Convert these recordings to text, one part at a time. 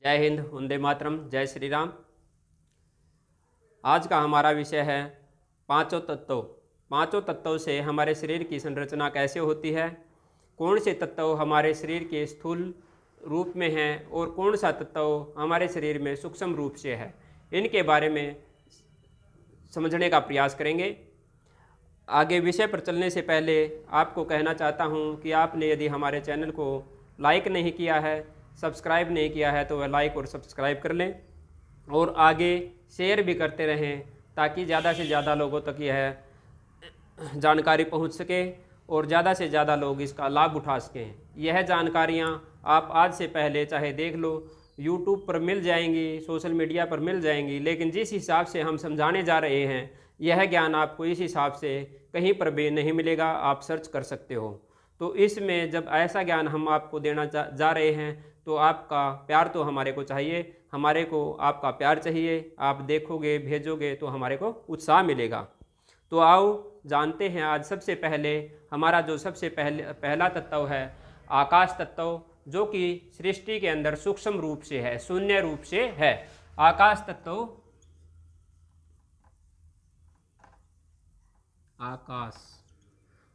जय हिंद, वंदे मातरम, जय श्री राम। आज का हमारा विषय है पांचों तत्व। पांचों तत्वों से हमारे शरीर की संरचना कैसे होती है, कौन से तत्व हमारे शरीर के स्थूल रूप में हैं और कौन सा तत्व हमारे शरीर में सूक्ष्म रूप से है, इनके बारे में समझने का प्रयास करेंगे। आगे विषय पर चलने से पहले आपको कहना चाहता हूं कि आपने यदि हमारे चैनल को लाइक नहीं किया है, सब्सक्राइब नहीं किया है, तो वह लाइक और सब्सक्राइब कर लें और आगे शेयर भी करते रहें ताकि ज़्यादा से ज़्यादा लोगों तक यह जानकारी पहुंच सके और ज़्यादा से ज़्यादा लोग इसका लाभ उठा सकें। यह जानकारियां आप आज से पहले चाहे देख लो, यूट्यूब पर मिल जाएंगी, सोशल मीडिया पर मिल जाएंगी, लेकिन जिस हिसाब से हम समझाने जा रहे हैं यह ज्ञान आपको इस हिसाब से कहीं पर भी नहीं मिलेगा। आप सर्च कर सकते हो। तो इसमें जब ऐसा ज्ञान हम आपको देना जा रहे हैं तो आपका प्यार तो हमारे को चाहिए, हमारे को आपका प्यार चाहिए। आप देखोगे, भेजोगे तो हमारे को उत्साह मिलेगा। तो आओ जानते हैं आज सबसे पहले हमारा जो सबसे पहला तत्व है आकाश तत्व, जो कि सृष्टि के अंदर सूक्ष्म रूप से है, शून्य रूप से है। आकाश तत्व,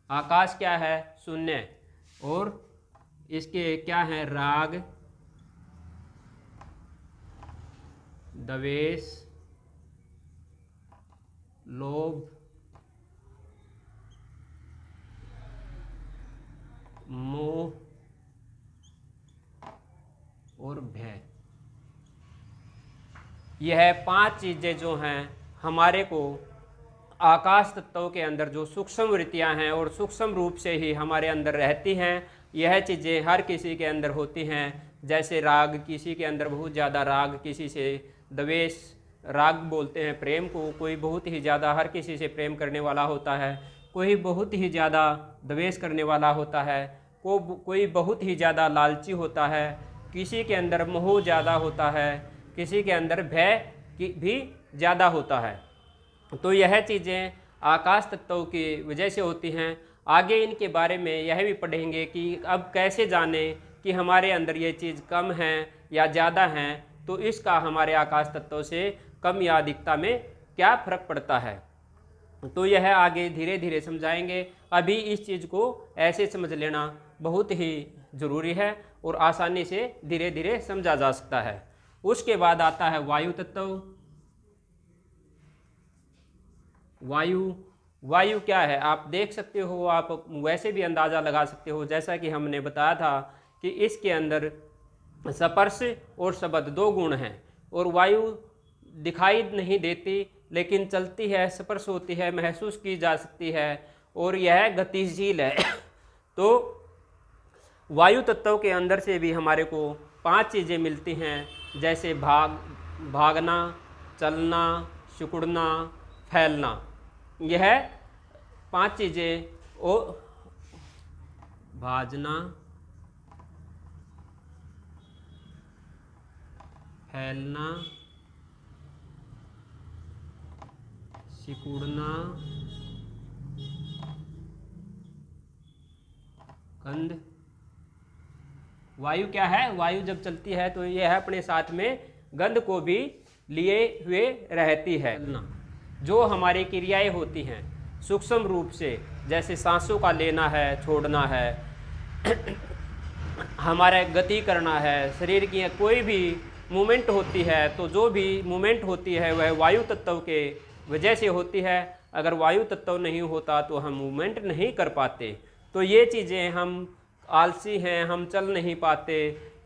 आकाश क्या है? शून्य। और इसके क्या है? राग, द्वेष, लोभ, मोह और भय। यह पांच चीजें जो हैं हमारे को आकाश तत्व के अंदर जो सूक्ष्म वृत्तियां हैं और सूक्ष्म रूप से ही हमारे अंदर रहती हैं। यह चीज़ें हर किसी के अंदर होती हैं। जैसे राग, किसी के अंदर बहुत ज़्यादा राग, किसी से द्वेष, राग बोलते हैं प्रेम को, कोई बहुत ही ज़्यादा हर किसी से प्रेम करने वाला होता है, कोई बहुत ही ज़्यादा द्वेष करने वाला होता है, कोई बहुत ही ज़्यादा लालची होता है, किसी के अंदर मोह ज़्यादा होता है, किसी के अंदर भय भी ज़्यादा होता है। तो यह चीज़ें आकाश तत्व की वजह से होती हैं। आगे इनके बारे में यह भी पढ़ेंगे कि अब कैसे जाने कि हमारे अंदर ये चीज़ कम है या ज़्यादा है, तो इसका हमारे आकाश तत्व से कम या अधिकता में क्या फ़र्क पड़ता है। तो यह आगे धीरे धीरे समझाएंगे। अभी इस चीज़ को ऐसे समझ लेना बहुत ही ज़रूरी है और आसानी से धीरे धीरे समझा जा सकता है। उसके बाद आता है वायु तत्व। वायु क्या है? आप देख सकते हो, आप वैसे भी अंदाज़ा लगा सकते हो। जैसा कि हमने बताया था कि इसके अंदर स्पर्श और शब्द दो गुण हैं और वायु दिखाई नहीं देती लेकिन चलती है, स्पर्श होती है, महसूस की जा सकती है और यह गतिशील है। तो वायु तत्व के अंदर से भी हमारे को पांच चीज़ें मिलती हैं, जैसे भागना, चलना, सिकुड़ना, फैलना। यह पांच चीज़ें भाजना, फैलना, सिकुड़ना, गंध। वायु क्या है? वायु जब चलती है तो यह अपने साथ में गंध को भी लिए हुए रहती है। जो हमारी क्रियाएं होती हैं सूक्ष्म रूप से, जैसे सांसों का लेना है, छोड़ना है, हमारा गति करना है, शरीर की कोई भी मूवमेंट होती है, तो जो भी मूवमेंट होती है वह वायु तत्व के वजह से होती है। अगर वायु तत्व नहीं होता तो हम मूवमेंट नहीं कर पाते। तो ये चीज़ें, हम आलसी हैं, हम चल नहीं पाते,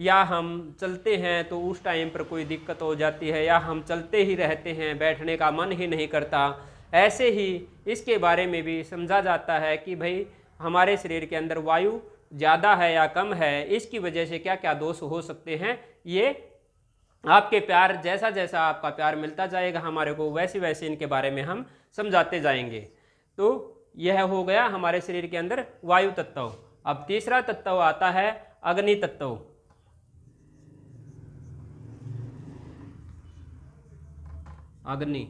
या हम चलते हैं तो उस टाइम पर कोई दिक्कत हो जाती है, या हम चलते ही रहते हैं, बैठने का मन ही नहीं करता। ऐसे ही इसके बारे में भी समझा जाता है कि भाई हमारे शरीर के अंदर वायु ज़्यादा है या कम है, इसकी वजह से क्या क्या दोष हो सकते हैं। ये आपके प्यार, जैसा जैसा आपका प्यार मिलता जाएगा हमारे को, वैसे वैसे इनके बारे में हम समझाते जाएंगे। तो यह हो गया हमारे शरीर के अंदर वायु तत्व। अब तीसरा तत्व आता है अग्नि तत्व। अग्नि,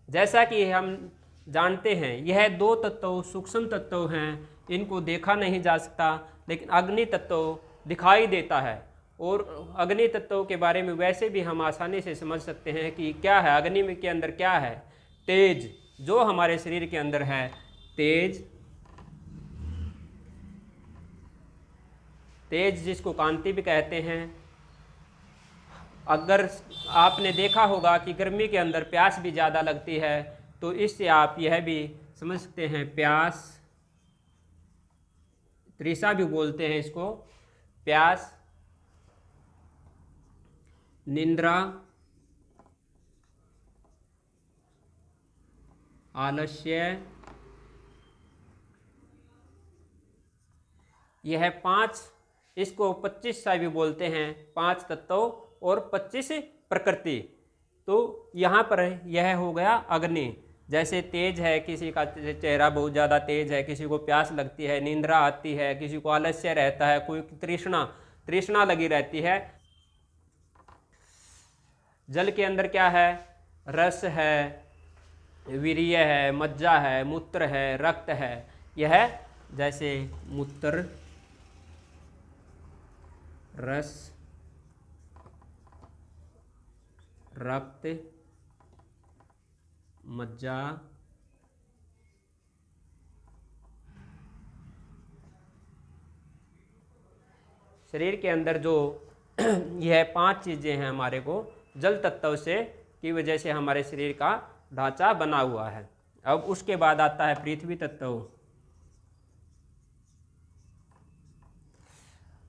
जैसा कि हम जानते हैं यह दो तत्व सूक्ष्म तत्व हैं, इनको देखा नहीं जा सकता, लेकिन अग्नि तत्व दिखाई देता है। और अग्नि तत्व के बारे में वैसे भी हम आसानी से समझ सकते हैं कि क्या है अग्नि में के अंदर क्या है, तेज, जो हमारे शरीर के अंदर है तेज, तेज जिसको कांति भी कहते हैं। अगर आपने देखा होगा कि गर्मी के अंदर प्यास भी ज़्यादा लगती है, तो इससे आप यह भी समझ सकते हैं, प्यास, तृषा भी बोलते हैं इसको, प्यास, निंद्रा, आलस्य, यह 5, इसको 25 सा भी बोलते हैं, 5 तत्व और 25 प्रकृति। तो यहाँ पर यह हो गया अग्नि। जैसे तेज है, किसी का चेहरा बहुत ज़्यादा तेज है, किसी को प्यास लगती है, निंद्रा आती है, किसी को आलस्य रहता है, कोई तृष्णा लगी रहती है। जल के अंदर क्या है, रस है, वीर्य है, मज्जा है, मूत्र है, रक्त है। यह जैसे मूत्र, रस, रक्त, मज्जा, शरीर के अंदर जो यह 5 चीज़ें हैं हमारे को जल तत्व से की वजह से हमारे शरीर का ढांचा बना हुआ है। अब उसके बाद आता है पृथ्वी तत्व,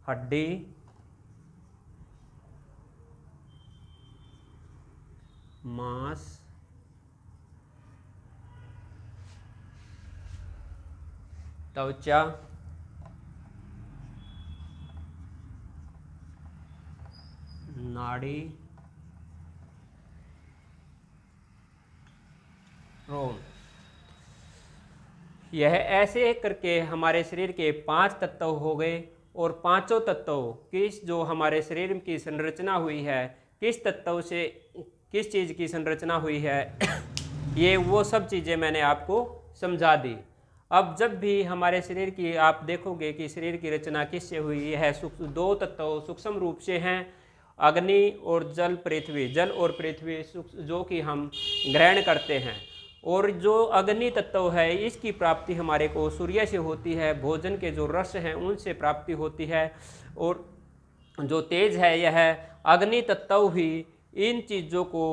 हड्डी, मांस, त्वचा, नाड़ी, रोम। यह ऐसे करके हमारे शरीर के 5 तत्व हो गए। और पांचों तत्व किस जो हमारे शरीर की संरचना हुई है, किस तत्व से किस चीज़ की संरचना हुई है, ये वो सब चीज़ें मैंने आपको समझा दी। अब जब भी हमारे शरीर की आप देखोगे कि शरीर की रचना किससे हुई है, 2 तत्व सूक्ष्म रूप से हैं, अग्नि और जल, पृथ्वी, जल और पृथ्वी जो कि हम ग्रहण करते हैं। और जो अग्नि तत्व है इसकी प्राप्ति हमारे को सूर्य से होती है, भोजन के जो रस हैं उनसे प्राप्ति होती है। और जो तेज है यह अग्नि तत्व ही इन चीज़ों को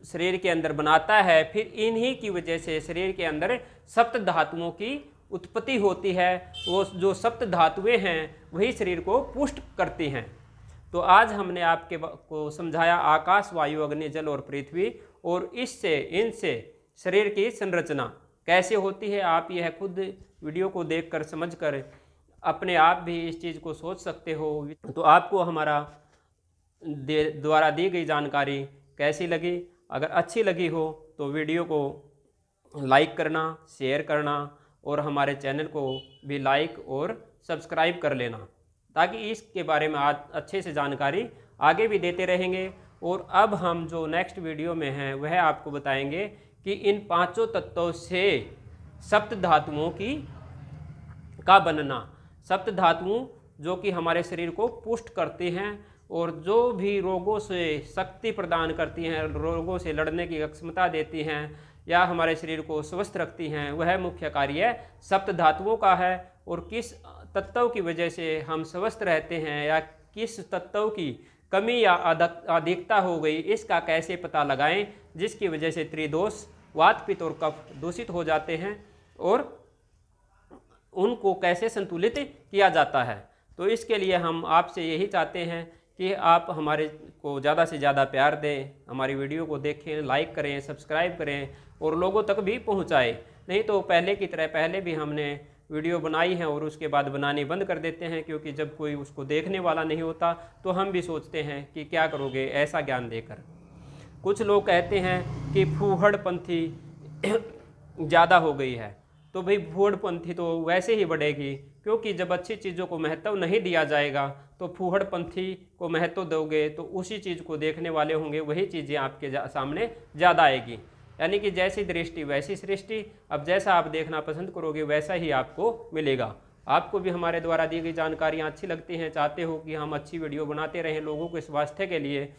शरीर के अंदर बनाता है। फिर इन्हीं की वजह से शरीर के अंदर सप्त धातुओं की उत्पत्ति होती है। वो जो सप्त धातुएं हैं वही शरीर को पुष्ट करती हैं। तो आज हमने आपके को समझाया आकाश, वायु, अग्नि, जल और पृथ्वी, और इनसे शरीर की संरचना कैसे होती है। आप यह खुद वीडियो को देखकर समझकर अपने आप भी इस चीज़ को सोच सकते हो। तो आपको हमारा द्वारा दी गई जानकारी कैसी लगी? अगर अच्छी लगी हो तो वीडियो को लाइक करना, शेयर करना और हमारे चैनल को भी लाइक और सब्सक्राइब कर लेना, ताकि इसके बारे में आज अच्छे से जानकारी आगे भी देते रहेंगे। और अब हम जो नेक्स्ट वीडियो में हैं वह आपको बताएंगे कि इन 5 तत्वों से सप्त धातुओं का बनना, सप्त धातुओं जो कि हमारे शरीर को पुष्ट करती हैं और जो भी रोगों से शक्ति प्रदान करती हैं, रोगों से लड़ने की क्षमता देती हैं या हमारे शरीर को स्वस्थ रखती हैं, वह मुख्य कार्य सप्त धातुओं का है। और किस तत्व की वजह से हम स्वस्थ रहते हैं या किस तत्व की कमी या अधिकता हो गई, इसका कैसे पता लगाएं, जिसकी वजह से त्रिदोष, वात, पित्त और कफ दूषित हो जाते हैं और उनको कैसे संतुलित किया जाता है। तो इसके लिए हम आपसे यही चाहते हैं कि आप हमारे को ज़्यादा से ज़्यादा प्यार दें, हमारी वीडियो को देखें, लाइक करें, सब्सक्राइब करें और लोगों तक भी पहुंचाएं। नहीं तो पहले की तरह पहले भी हमने वीडियो बनाई है और उसके बाद बनानी बंद कर देते हैं, क्योंकि जब कोई उसको देखने वाला नहीं होता तो हम भी सोचते हैं कि क्या करोगे ऐसा ज्ञान देकर। कुछ लोग कहते हैं कि फूहड़पंथी ज़्यादा हो गई है, तो भाई फूहड़पंथी तो वैसे ही बढ़ेगी, क्योंकि जब अच्छी चीज़ों को महत्व नहीं दिया जाएगा तो फूहड़पंथी को महत्व दोगे तो उसी चीज़ को देखने वाले होंगे, वही चीज़ें आपके सामने ज़्यादा आएगी। यानी कि जैसी दृष्टि वैसी सृष्टि। अब जैसा आप देखना पसंद करोगे वैसा ही आपको मिलेगा। आपको भी हमारे द्वारा दी गई जानकारियाँ अच्छी लगती हैं, चाहते हो कि हम अच्छी वीडियो बनाते रहें, लोगों के स्वास्थ्य के लिए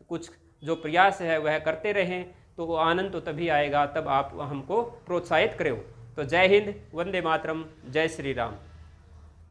कुछ जो प्रयास है वह करते रहें, तो वो आनंद तो तभी आएगा तब आप हमको प्रोत्साहित करो। तो जय हिंद, वंदे मातरम, जय श्री राम।